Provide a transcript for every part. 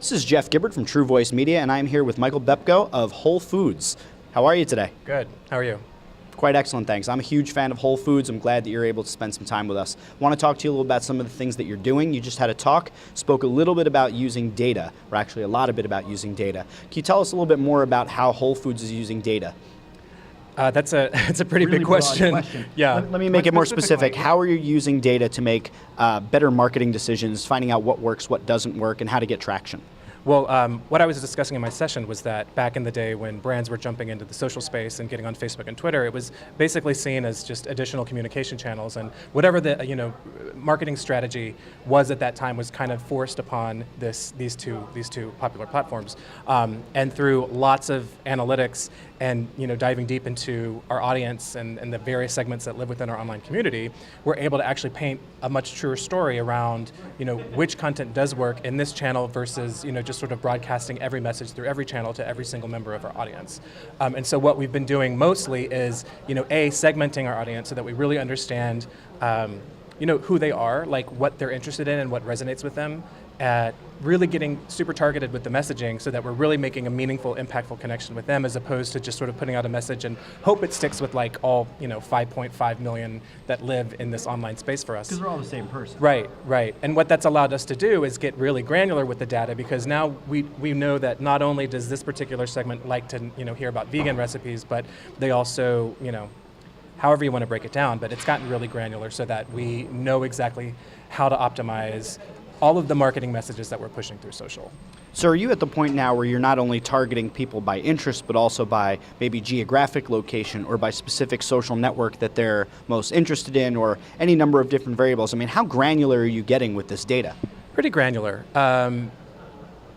This is Jeff Gibbert from True Voice Media, and I'm here with Michael Bepko of Whole Foods. How are you today? Good. How are you? Quite excellent, thanks. I'm a huge fan of Whole Foods. I'm glad that you're able to spend some time with us. I want to talk to you a little about some of the things that you're doing. You just had a talk, spoke a little bit about using data, or actually a lot of bit about using data. Can you tell us a little bit more about how Whole Foods is using data? That's a pretty really big question. Yeah. Let me make it more specific. How are you using data to make better marketing decisions, finding out what works, what doesn't work, and how to get traction? Well, what I was discussing in my session was that back in the day when brands were jumping into the social space and getting on Facebook and Twitter, it was basically seen as just additional communication channels, and whatever the marketing strategy was at that time was kind of forced upon these two popular platforms. And through lots of analytics and diving deep into our audience and the various segments that live within our online community, we're able to actually paint a much truer story around which content does work in this channel versus just sort of broadcasting every message through every channel to every single member of our audience. And so what we've been doing mostly is segmenting our audience so that we really understand who they are, like what they're interested in and what resonates with them, at really getting super targeted with the messaging so that we're really making a meaningful, impactful connection with them, as opposed to just sort of putting out a message and hope it sticks with like all 5.5 million that live in this online space for us. Because they're all the same person. Right. And what that's allowed us to do is get really granular with the data, because now we know that not only does this particular segment like to hear about vegan recipes, but they also however you want to break it down, but it's gotten really granular so that we know exactly how to optimize all of the marketing messages that we're pushing through social. So are you at the point now where you're not only targeting people by interest, but also by maybe geographic location or by specific social network that they're most interested in, or any number of different variables? I mean, how granular are you getting with this data? Pretty granular.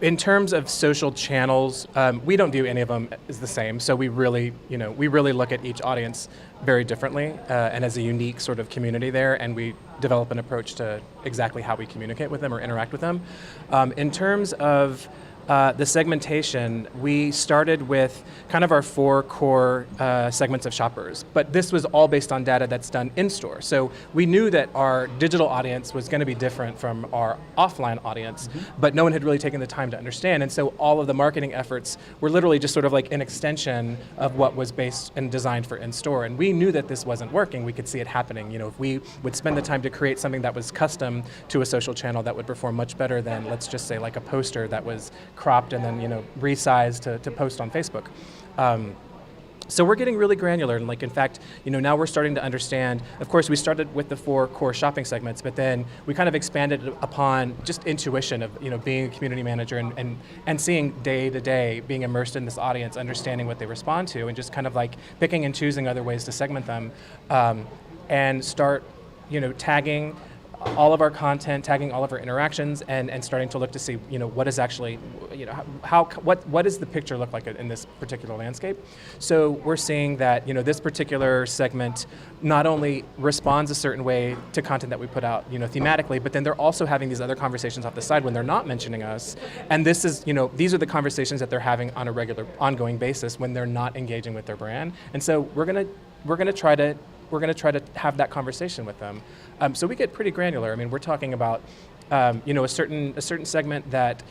In terms of social channels, we don't view any of them as the same. So we really look at each audience very differently and as a unique sort of community there, and we develop an approach to exactly how we communicate with them or interact with them. In terms of the segmentation, we started with kind of our 4 core segments of shoppers, but this was all based on data that's done in-store. So we knew that our digital audience was going to be different from our offline audience, but no one had really taken the time to understand, and so all of the marketing efforts were literally just sort of like an extension of what was based and designed for in-store, and we knew that this wasn't working. We could see it happening. If we would spend the time to create something that was custom to a social channel, that would perform much better than, let's just say, like a poster that was cropped and then resized to post on Facebook. So we're getting really granular, and in fact, now we're starting to understand. Of course, we started with the 4 core shopping segments, but then we kind of expanded upon just intuition of being a community manager and seeing day to day, being immersed in this audience, understanding what they respond to, and just kind of like picking and choosing other ways to segment them, and start tagging all of our content, tagging all of our interactions, and starting to look to see, what is actually, what does the picture look like in this particular landscape? So we're seeing that, this particular segment not only responds a certain way to content that we put out, thematically, but then they're also having these other conversations off the side when they're not mentioning us. And this is, these are the conversations that they're having on a regular, ongoing basis when they're not engaging with their brand. And so we're gonna try to have that conversation with them. So we get pretty granular. I mean, we're talking about a certain segment that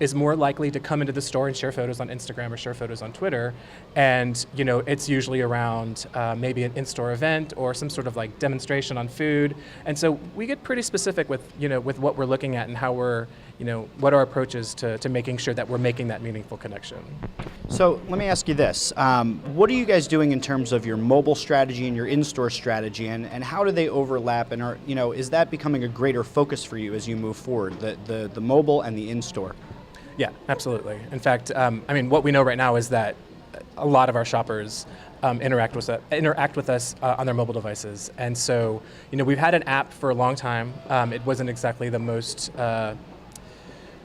is more likely to come into the store and share photos on Instagram or share photos on Twitter, and it's usually around maybe an in-store event or some sort of like demonstration on food. And so we get pretty specific with with what we're looking at and how we're what our approach is to making sure that we're making that meaningful connection. So let me ask you this. What are you guys doing in terms of your mobile strategy and your in-store strategy, and how do they overlap, and is that becoming a greater focus for you as you move forward, the mobile and the in-store? Yeah, absolutely. In fact, what we know right now is that a lot of our shoppers interact with us on their mobile devices. And so, we've had an app for a long time. It wasn't exactly the most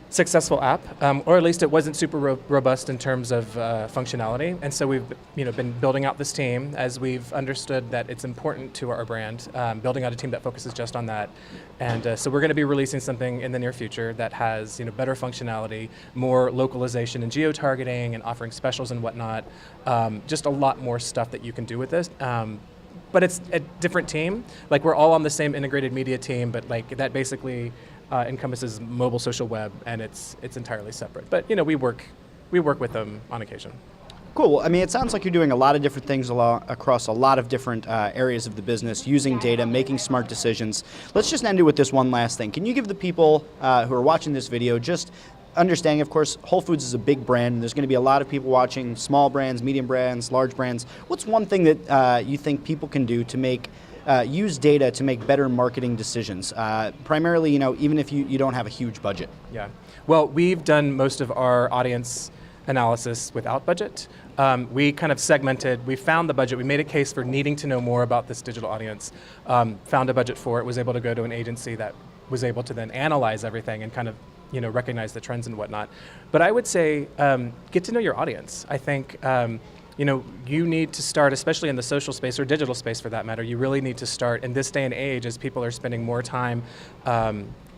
successful app, or at least it wasn't super robust in terms of functionality. And so we've been building out this team as we've understood that it's important to our brand, building out a team that focuses just on that. And so we're going to be releasing something in the near future that has better functionality, more localization and geo-targeting, and offering specials and whatnot. Just a lot more stuff that you can do with this. But it's a different team. Like, we're all on the same integrated media team, but like that basically encompasses mobile social web, and it's entirely separate. But you know, we work with them on occasion. Cool. Well, I mean, it sounds like you're doing a lot of different things across a lot of different areas of the business, using data, making smart decisions. Let's just end it with this one last thing. Can you give the people who are watching this video just understanding, of course, Whole Foods is a big brand, and there's going to be a lot of people watching, small brands, medium brands, large brands. What's one thing that you think people can do to make use data to make better marketing decisions? Primarily, you know, even if you don't have a huge budget. Yeah. Well, we've done most of our audience analysis without budget. We kind of segmented, we found the budget, we made a case for needing to know more about this digital audience, found a budget for it, was able to go to an agency that was able to then analyze everything and kind of, you know, recognize the trends and whatnot. But I would say, get to know your audience. I think, you know, you need to start, especially in the social space or digital space for that matter, you really need to start in this day and age as people are spending more time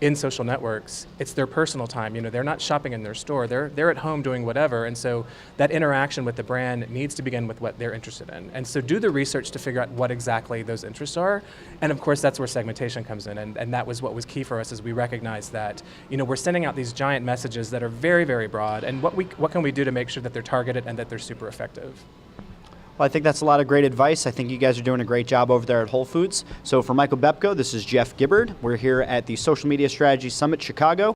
in social networks. It's their personal time. You know, they're not shopping in their store. They're at home doing whatever. And so that interaction with the brand needs to begin with what they're interested in. And so do the research to figure out what exactly those interests are. And of course, that's where segmentation comes in. And that was what was key for us, is we recognized that, you know, we're sending out these giant messages that are very, very broad. And what can we do to make sure that they're targeted and that they're super effective? Well, I think that's a lot of great advice. I think you guys are doing a great job over there at Whole Foods. So for Michael Bepko, this is Jeff Gibbard. We're here at the Social Media Strategy Summit Chicago.